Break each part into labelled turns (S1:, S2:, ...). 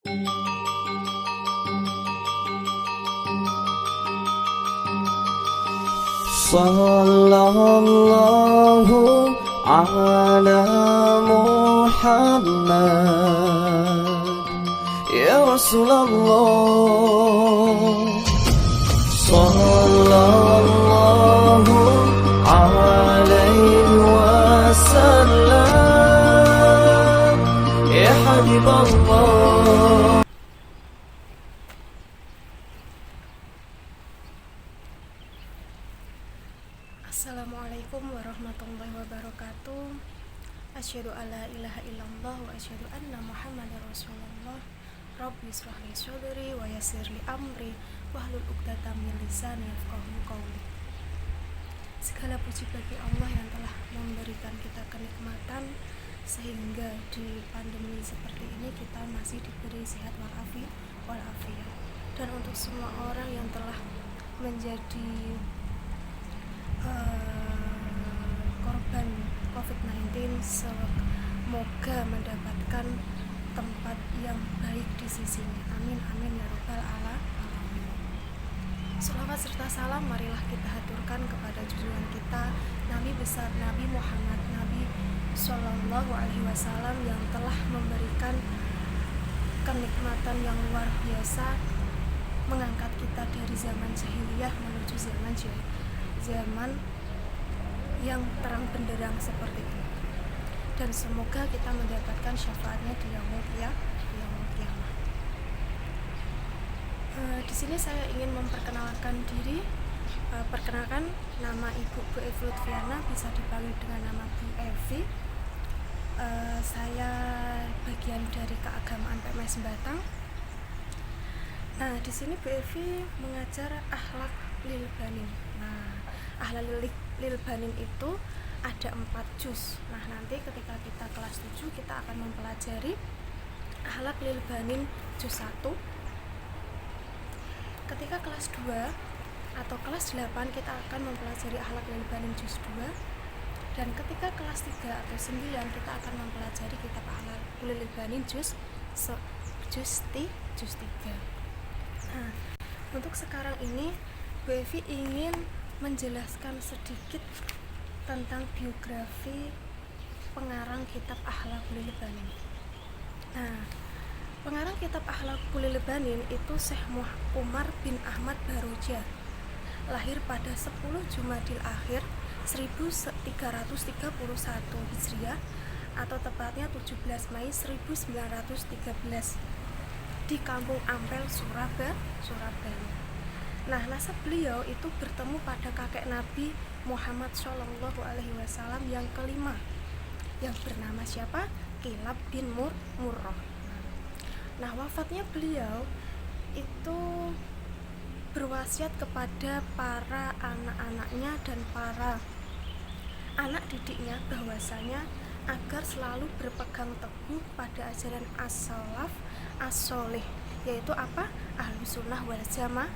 S1: Sallallahu ala Muhammad ya Rasulullah. Sallallahu alaihi wasallam ya Habiballah.
S2: Assalamualaikum warahmatullahi wabarakatuh. Asyhadu alla ilaha illallah wa asyhadu anna Muhammadar Rasulullah. Rabbi shrah li sadri wa yassir li amri wahlul 'uqdatam min lisani yafqahu qawli. Segala puji bagi Allah yang telah memberikan kita kenikmatan sehingga di pandemi seperti ini kita masih diberi sehat walafiat. Dan untuk semua orang yang telah menjadi korban COVID-19, semoga mendapatkan tempat yang baik di sisinya. Amin amin ya rabbal alamin. Selawat serta salam marilah kita haturkan kepada junjungan kita Nabi besar Nabi Muhammad, Nabi Sallallahu Alaihi Wasallam, yang telah memberikan kenikmatan yang luar biasa, mengangkat kita dari zaman jahiliyah menuju zaman yang terang benderang seperti ini. Dan semoga kita mendapatkan syafaatnya di yaumul qiyamah. Di sini saya ingin memperkenalkan diri. Perkenalkan, nama Ibu Bu Evi Lutfiana, bisa dipanggil dengan nama Bu Evi. Saya bagian dari keagamaan PMS Batang. Nah, di sini Bu Evi mengajar akhlak lil banin. Nah, akhlak lil banin itu ada 4 juz. Nah, nanti ketika kita kelas 7 kita akan mempelajari akhlak lil banin juz 1. Ketika kelas 2 atau kelas 8 kita akan mempelajari akhlak lil banin juz 2. Dan ketika kelas 3 atau 9 kita akan mempelajari kitab akhlak lil banin juz 3. Nah, untuk sekarang ini Bu Evi ingin menjelaskan sedikit tentang biografi pengarang kitab Akhlaqul Banin. Nah, pengarang kitab Akhlaqul Banin itu Syekh Umar bin Ahmad Baroja, lahir pada 10 Jumadil Akhir 1331 Hijriah atau tepatnya 17 Mei 1913 di Kampung Ampel, Surabaya. Nah, nasab beliau itu bertemu pada kakek Nabi Muhammad Shallallahu Alaihi Wasallam yang kelima, yang bernama siapa? Kilab bin Murrah. Nah, wafatnya beliau itu berwasiat kepada para anak-anaknya dan para anak didiknya bahwasanya agar selalu berpegang teguh pada ajaran as-salaf as-soleh, yaitu apa? Ahlus sunnah wal jamaah.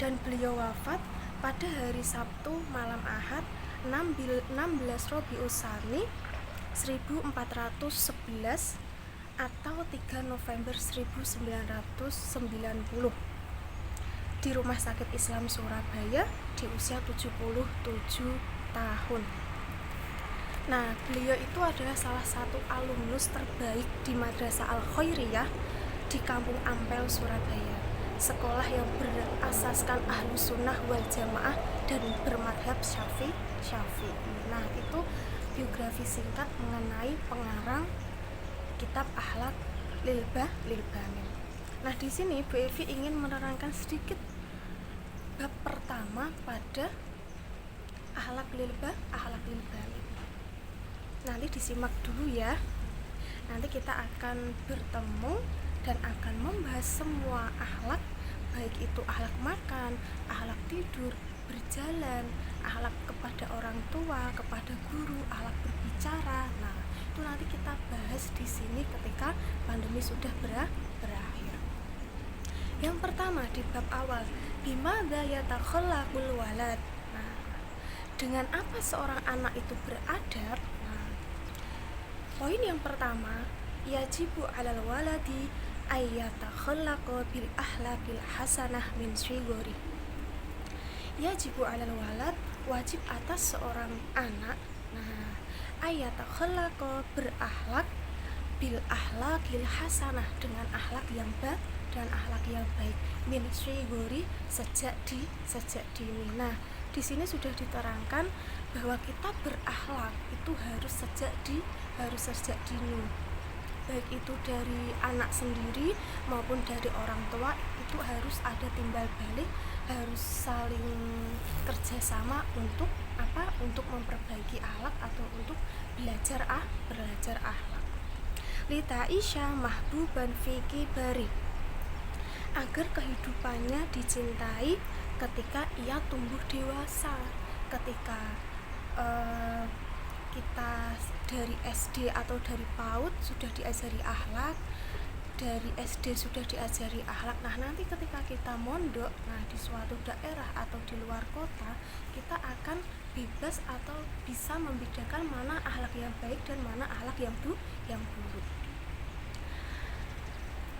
S2: Dan beliau wafat pada hari Sabtu malam Ahad 16 Rabiul Tsani 1411 atau 3 November 1990 di Rumah Sakit Islam Surabaya di usia 77 tahun. Nah, beliau itu adalah salah satu alumnus terbaik di Madrasah Al-Khairiyah di Kampung Ampel, Surabaya, sekolah yang berasaskan Ahlus Sunnah wal Jamaah dan bermadhab Syafi'i. Nah, itu biografi singkat mengenai pengarang kitab Akhlaq lil Banin. Nah, di sini Bu Evi ingin menerangkan sedikit bab pertama pada Akhlaq lil Banin. Nanti disimak dulu ya. Nanti kita akan bertemu dan akan membahas semua akhlak, baik itu akhlak makan, akhlak tidur, berjalan, akhlak kepada orang tua, kepada guru, akhlak berbicara. Nah, itu nanti kita bahas di sini ketika pandemi sudah berakhir. Yang pertama di bab awal, bimadza yatakhallaqul walad. Nah, dengan apa seorang anak itu beradab? Poin yang pertama, yajibu 'alal waladi ayyatakhallaqa bil akhlaqil hasanah min shigori. Yajibu 'alal walad, wajib atas seorang anak, nah ayyatakhallaqa, berakhlak, bil akhlaqil hasanah, dengan akhlak yang baik dan akhlak yang baik, min shigori, sejak dini. Nah, di sini sudah diterangkan bahwa kita berakhlak itu harus sejak dini, baik itu dari anak sendiri maupun dari orang tua. Itu harus ada timbal balik, harus saling kerjasama untuk apa? Untuk memperbaiki akhlak atau untuk belajar akhlak. Lita Isya mahbuban fi kibari, agar kehidupannya dicintai ketika ia tumbuh dewasa. Ketika kita dari SD atau dari PAUD sudah diajari akhlak, dari SD sudah diajari akhlak. Nah, nanti ketika kita mondok, nah di suatu daerah atau di luar kota, kita akan bebas atau bisa membedakan mana akhlak yang baik dan mana akhlak yang buruk.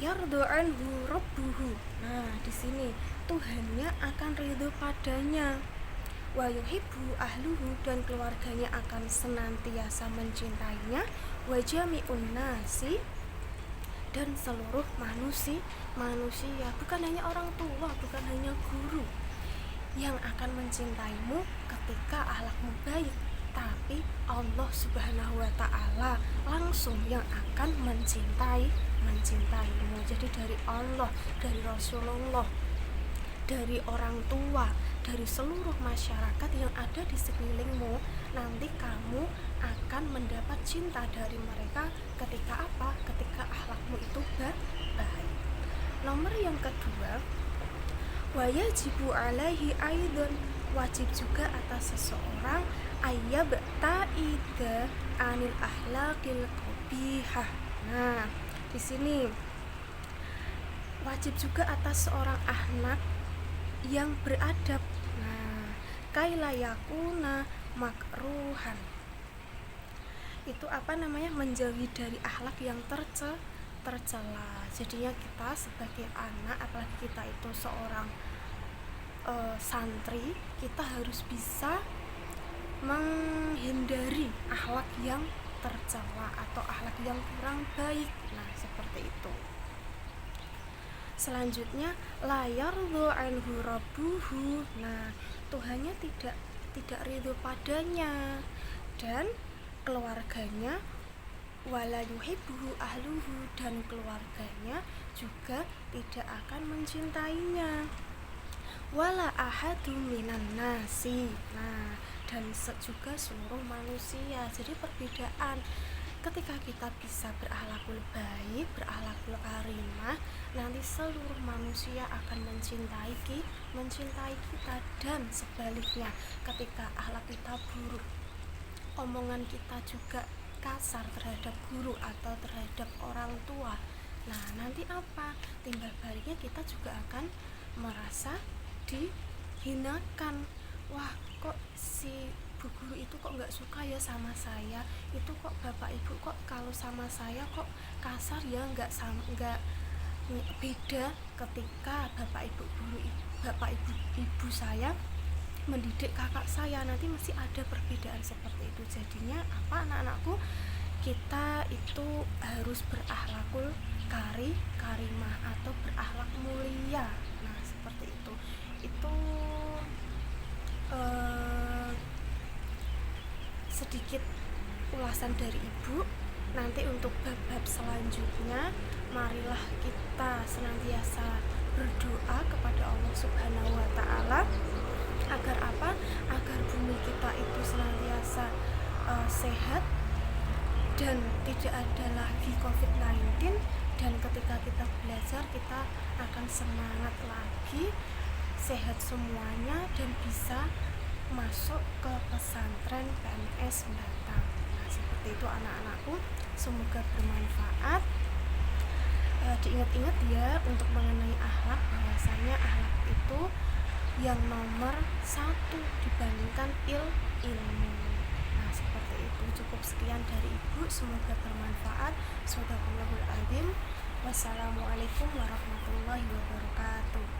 S2: Yardu anhu rabbuhu. Nah, di sini Tuhannya akan ridho padanya. Wa yuhibbu ahluhu, dan keluarganya akan senantiasa mencintainya. Wa jami'un nasi, dan seluruh manusia, bukan hanya orang tua, bukan hanya guru yang akan mencintaimu ketika akhlakmu baik, tapi Allah Subhanahu wa Ta'ala langsung yang akan mencintaimu. Jadi dari Allah, dari Rasulullah, dari orang tua, dari seluruh masyarakat yang ada di sekelilingmu, nanti kamu akan mendapat cinta dari mereka ketika apa? Ketika akhlakmu itu baik. Nomor yang kedua, wa yajibu alaihi aidan, wajib juga atas seseorang ayyabta'ida anil akhlaqil qabihah. Nah, di sini wajib juga atas seorang anak yang beradab. Nah, kaila yakuna makruhan, itu menjauhi dari akhlak yang tercela. Jadinya kita sebagai anak, apalagi kita itu seorang santri, kita harus bisa menghindari akhlak yang tercela atau akhlak yang kurang baik. Nah, seperti itu. Selanjutnya, layar anhu rabbuhu. Nah, Tuhannya tidak ridho padanya, dan keluarganya wala yuhibbuhu ahluhu, dan keluarganya juga tidak akan mencintainya. Wala ahadu minan nasi. Nah, dan juga seluruh manusia. Jadi perbedaan. Ketika kita bisa berakhlakul baik, berakhlakul karimah, nanti seluruh manusia akan mencintai kita. Dan sebaliknya, ketika akhlak kita buruk, omongan kita juga kasar terhadap guru atau terhadap orang tua, nah nanti apa? Timbal baliknya kita juga akan merasa dihinakan. Wah, kok si bu guru itu kok nggak suka ya sama saya, itu kok bapak ibu kok kalau sama saya kok kasar ya, nggak beda ketika bapak ibu saya mendidik kakak saya, nanti masih ada perbedaan seperti itu. Jadinya apa, anak-anakku, kita itu harus berakhlakul karimah atau berakhlak mulia. Nah, seperti itu sedikit ulasan dari ibu. Nanti untuk bab-bab selanjutnya, marilah kita senantiasa berdoa kepada Allah Subhanahu wa Ta'ala agar apa? Agar bumi kita itu senantiasa sehat dan tidak ada lagi COVID-19, dan ketika kita belajar kita akan semangat lagi, sehat semuanya, dan bisa masuk ke pesantren PNS Batang. Nah, seperti itu anak-anakku, semoga bermanfaat. Diingat-ingat ya untuk mengenai akhlak, bahwasanya akhlak itu yang nomor 1 dibandingkan ilmu. Nah, seperti itu. Cukup sekian dari ibu, semoga bermanfaat. Shadaqallahul adzim. Wassalamualaikum warahmatullahi wabarakatuh.